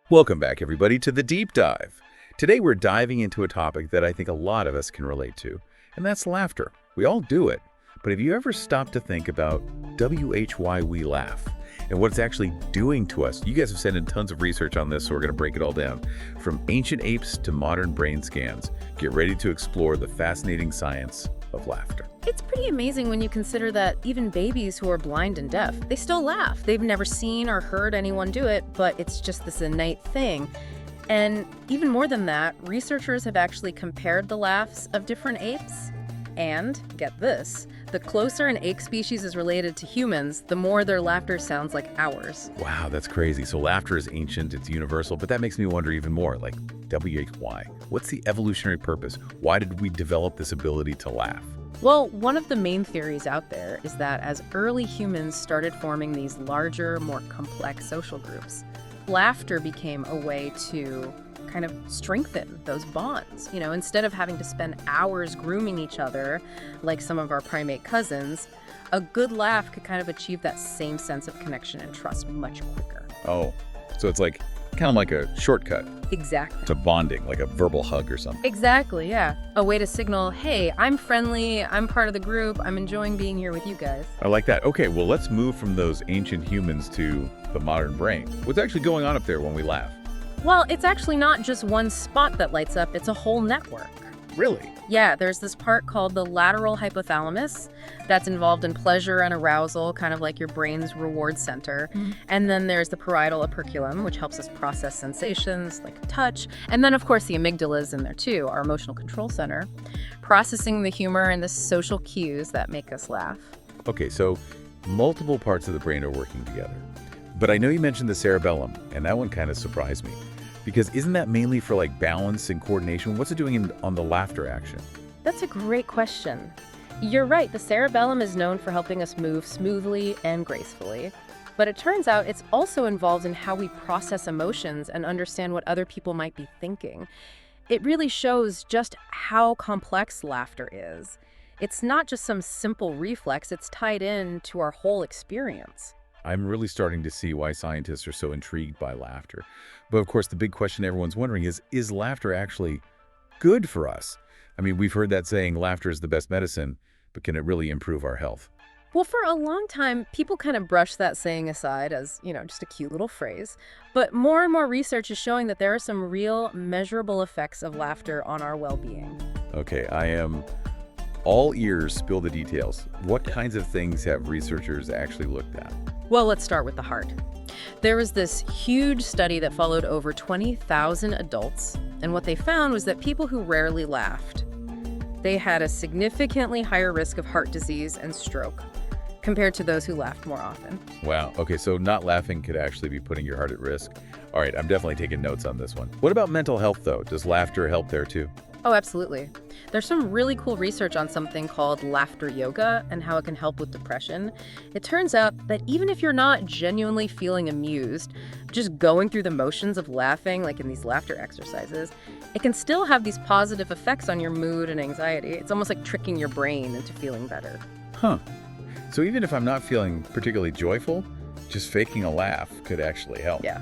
Welcome back, everybody, to the Deep Dive. Today, we're diving into a topic that I think a lot of us can relate to, and that's laughter. We all do it, but have you ever stopped to think about why we laugh and what it's actually doing to us? You guys have sent in tons of research on this, so we're going to break it all down. From ancient apes to modern brain scans, get ready to explore the fascinating science of laughter. It's pretty amazing when you consider that even babies who are blind and deaf, they still laugh. They've never seen or heard anyone do it, but it's just this innate thing. And even more than that, researchers have actually compared the laughs of different apes. And, get this, the closer an ape species is related to humans, the more their laughter sounds like ours. Wow, that's crazy. So laughter is ancient, it's universal, but that makes me wonder even more, like, why? What's the evolutionary purpose? Why did we develop this ability to laugh? Well, one of the main theories out there is that as early humans started forming these larger, more complex social groups, laughter became a way to kind of strengthen those bonds. Instead of having to spend hours grooming each other like some of our primate cousins, a good laugh could kind of achieve that same sense of connection and trust much quicker. Oh, so it's like kind of like a shortcut Exactly. to bonding, like a verbal hug or something. Exactly, yeah. A way to signal, hey, I'm friendly, I'm part of the group, I'm enjoying being here with you guys. I like that. Okay, well, let's move from those ancient humans to the modern brain. What's actually going on up there when we laugh? Well, it's actually not just one spot that lights up, it's a whole network. Really? Yeah, there's this part called the lateral hypothalamus that's involved in pleasure and arousal, kind of like your brain's reward center. And then there's the parietal operculum, which helps us process sensations like touch. And then, of course, the amygdala is in there too, our emotional control center, processing the humor and the social cues that make us laugh. Okay, so multiple parts of the brain are working together. But I know you mentioned the cerebellum, and that one kind of surprised me. Because isn't that mainly for like balance and coordination? What's it doing on the laughter action? That's a great question. You're right, the cerebellum is known for helping us move smoothly and gracefully. But it turns out it's also involved in how we process emotions and understand what other people might be thinking. It really shows just how complex laughter is. It's not just some simple reflex, it's tied in to our whole experience. I'm really starting to see why scientists are so intrigued by laughter. But of course, the big question everyone's wondering is laughter actually good for us? I mean, we've heard that saying, laughter is the best medicine, but can it really improve our health? Well, for a long time, people kind of brushed that saying aside as, just a cute little phrase. But more and more research is showing that there are some real measurable effects of laughter on our well-being. Okay, I am all ears. Spill the details. What kinds of things have researchers actually looked at? Well, let's start with the heart. There was this huge study that followed over 20,000 adults, and what they found was that people who rarely laughed, they had a significantly higher risk of heart disease and stroke compared to those who laughed more often. Wow. Okay, so not laughing could actually be putting your heart at risk. All right, I'm definitely taking notes on this one. What about mental health, though? Does laughter help there, too? Oh, absolutely. There's some really cool research on something called laughter yoga and how it can help with depression. It turns out that even if you're not genuinely feeling amused, just going through the motions of laughing, like in these laughter exercises, it can still have these positive effects on your mood and anxiety. It's almost like tricking your brain into feeling better. Huh. So even if I'm not feeling particularly joyful, just faking a laugh could actually help. Yeah.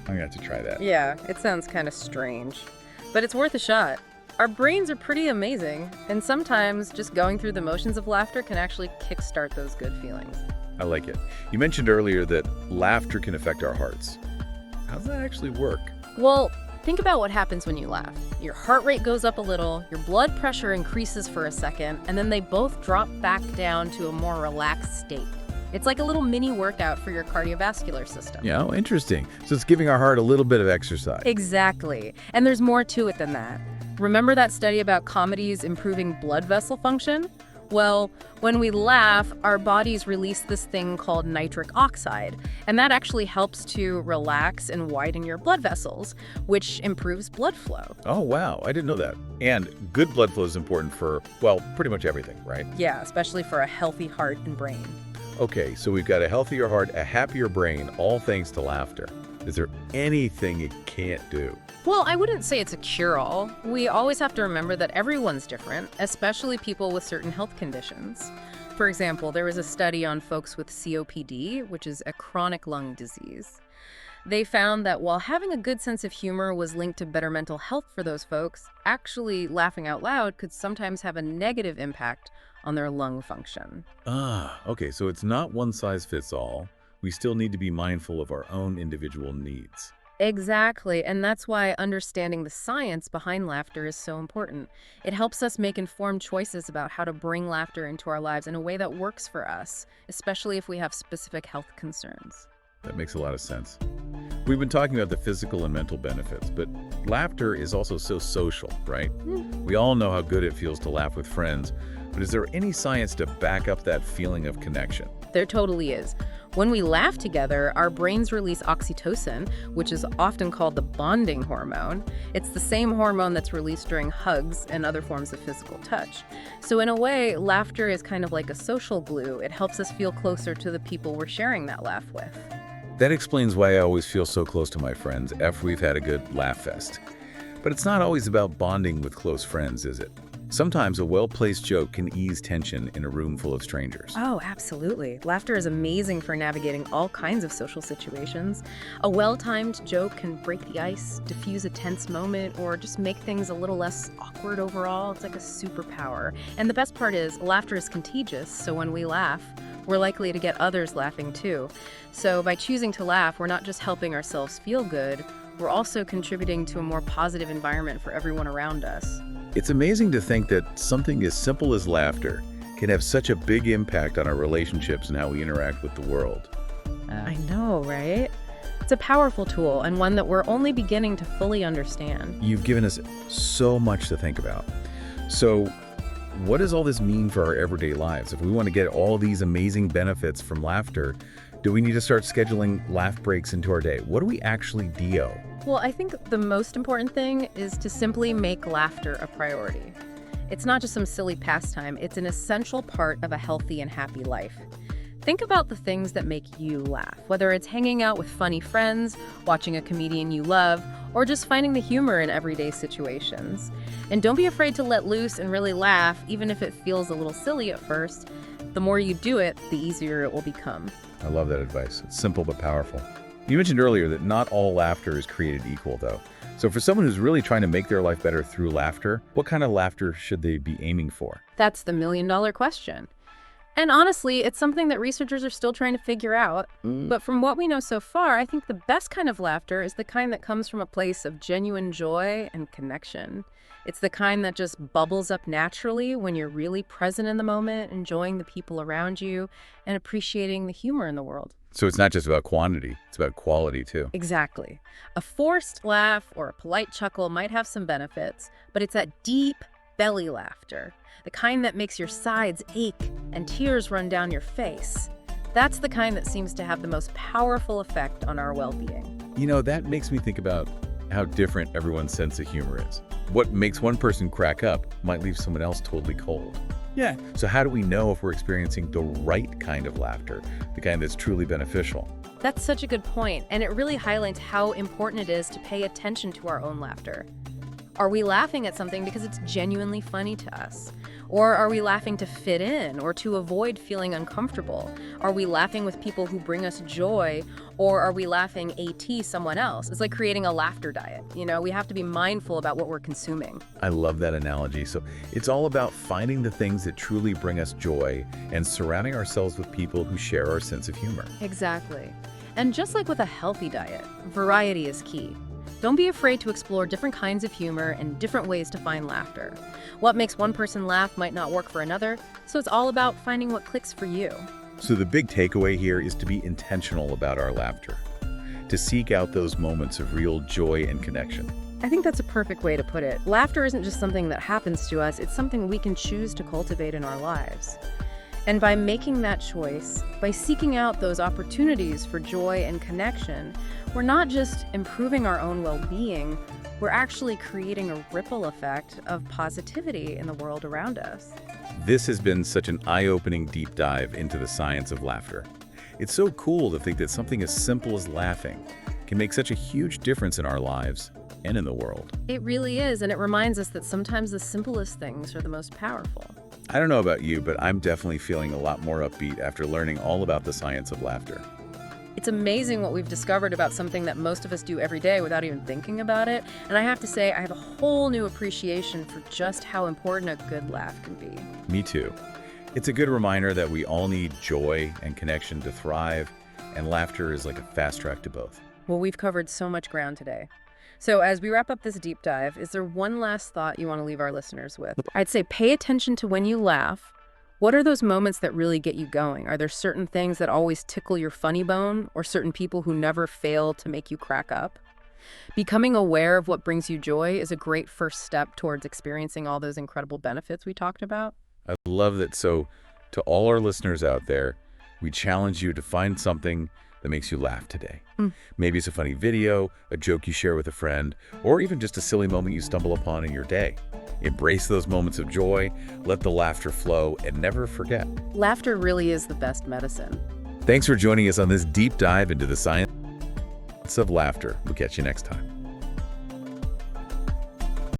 I'm gonna have to try that. Yeah, it sounds kind of strange, but it's worth a shot. Our brains are pretty amazing, and sometimes just going through the motions of laughter can actually kickstart those good feelings. I like it. You mentioned earlier that laughter can affect our hearts. How does that actually work? Well, think about what happens when you laugh. Your heart rate goes up a little, your blood pressure increases for a second, and then they both drop back down to a more relaxed state. It's like a little mini workout for your cardiovascular system. Yeah, oh, interesting. So it's giving our heart a little bit of exercise. Exactly. And there's more to it than that. Remember that study about comedies improving blood vessel function? Well, when we laugh, our bodies release this thing called nitric oxide, and that actually helps to relax and widen your blood vessels, which improves blood flow. Oh, wow. I didn't know that. And good blood flow is important for, well, pretty much everything, right? Yeah, especially for a healthy heart and brain. Okay, so we've got a healthier heart, a happier brain, all thanks to laughter. Is there anything it can't do? Well, I wouldn't say it's a cure-all. We always have to remember that everyone's different, especially people with certain health conditions. For example, there was a study on folks with COPD, which is a chronic lung disease. They found that while having a good sense of humor was linked to better mental health for those folks, actually laughing out loud could sometimes have a negative impact on their lung function. Ah, okay, so it's not one size fits all. We still need to be mindful of our own individual needs. Exactly, and that's why understanding the science behind laughter is so important. It helps us make informed choices about how to bring laughter into our lives in a way that works for us, especially if we have specific health concerns. That makes a lot of sense. We've been talking about the physical and mental benefits, but laughter is also so social, right? We all know how good it feels to laugh with friends, but is there any science to back up that feeling of connection? There totally is. When we laugh together, our brains release oxytocin, which is often called the bonding hormone. It's the same hormone that's released during hugs and other forms of physical touch. So in a way, laughter is kind of like a social glue. It helps us feel closer to the people we're sharing that laugh with. That explains why I always feel so close to my friends after we've had a good laugh fest. But it's not always about bonding with close friends, is it? Sometimes a well-placed joke can ease tension in a room full of strangers. Oh, absolutely. Laughter is amazing for navigating all kinds of social situations. A well-timed joke can break the ice, diffuse a tense moment, or just make things a little less awkward overall. It's like a superpower. And the best part is, laughter is contagious, so when we laugh, we're likely to get others laughing too. So by choosing to laugh, we're not just helping ourselves feel good, we're also contributing to a more positive environment for everyone around us. It's amazing to think that something as simple as laughter can have such a big impact on our relationships and how we interact with the world. I know, right? It's a powerful tool and one that we're only beginning to fully understand. You've given us so much to think about. So, what does all this mean for our everyday lives? If we want to get all these amazing benefits from laughter, do we need to start scheduling laugh breaks into our day? What do we actually do? Well, I think the most important thing is to simply make laughter a priority. It's not just some silly pastime, it's an essential part of a healthy and happy life. Think about the things that make you laugh, whether it's hanging out with funny friends, watching a comedian you love, or just finding the humor in everyday situations. And don't be afraid to let loose and really laugh, even if it feels a little silly at first. The more you do it, the easier it will become. I love that advice. It's simple but powerful. You mentioned earlier that not all laughter is created equal, though. So for someone who's really trying to make their life better through laughter, what kind of laughter should they be aiming for? That's the million-dollar question. And honestly, it's something that researchers are still trying to figure out. But from what we know so far, I think the best kind of laughter is the kind that comes from a place of genuine joy and connection. It's the kind that just bubbles up naturally when you're really present in the moment, enjoying the people around you, and appreciating the humor in the world. So it's not just about quantity, it's about quality too. Exactly. A forced laugh or a polite chuckle might have some benefits, but it's that deep belly laughter, the kind that makes your sides ache and tears run down your face. That's the kind that seems to have the most powerful effect on our well-being. You know, that makes me think about how different everyone's sense of humor is. What makes one person crack up might leave someone else totally cold. Yeah. So how do we know if we're experiencing the right kind of laughter, the kind that's truly beneficial? That's such a good point, and it really highlights how important it is to pay attention to our own laughter. Are we laughing at something because it's genuinely funny to us? Or are we laughing to fit in or to avoid feeling uncomfortable? Are we laughing with people who bring us joy, or are we laughing at someone else? It's like creating a laughter diet. You know, we have to be mindful about what we're consuming. I love that analogy. So it's all about finding the things that truly bring us joy and surrounding ourselves with people who share our sense of humor. Exactly. And just like with a healthy diet, variety is key. Don't be afraid to explore different kinds of humor and different ways to find laughter. What makes one person laugh might not work for another, so it's all about finding what clicks for you. So the big takeaway here is to be intentional about our laughter, to seek out those moments of real joy and connection. I think that's a perfect way to put it. Laughter isn't just something that happens to us, it's something we can choose to cultivate in our lives. And by making that choice, by seeking out those opportunities for joy and connection, we're not just improving our own well-being, we're actually creating a ripple effect of positivity in the world around us. This has been such an eye-opening deep dive into the science of laughter. It's so cool to think that something as simple as laughing can make such a huge difference in our lives and in the world. It really is, and it reminds us that sometimes the simplest things are the most powerful. I don't know about you, but I'm definitely feeling a lot more upbeat after learning all about the science of laughter. It's amazing what we've discovered about something that most of us do every day without even thinking about it. And I have to say, I have a whole new appreciation for just how important a good laugh can be. Me too. It's a good reminder that we all need joy and connection to thrive, and laughter is like a fast track to both. Well, we've covered so much ground today. So as we wrap up this deep dive, is there one last thought you want to leave our listeners with? I'd say pay attention to when you laugh. What are those moments that really get you going? Are there certain things that always tickle your funny bone, or certain people who never fail to make you crack up? Becoming aware of what brings you joy is a great first step towards experiencing all those incredible benefits we talked about. I love that. So to all our listeners out there, we challenge you to find something that makes you laugh today. Maybe it's a funny video, a joke you share with a friend, or even just a silly moment you stumble upon in your day. Embrace those moments of joy, let the laughter flow, and never forget. Laughter really is the best medicine. Thanks for joining us on this deep dive into the science of laughter. We'll catch you next time.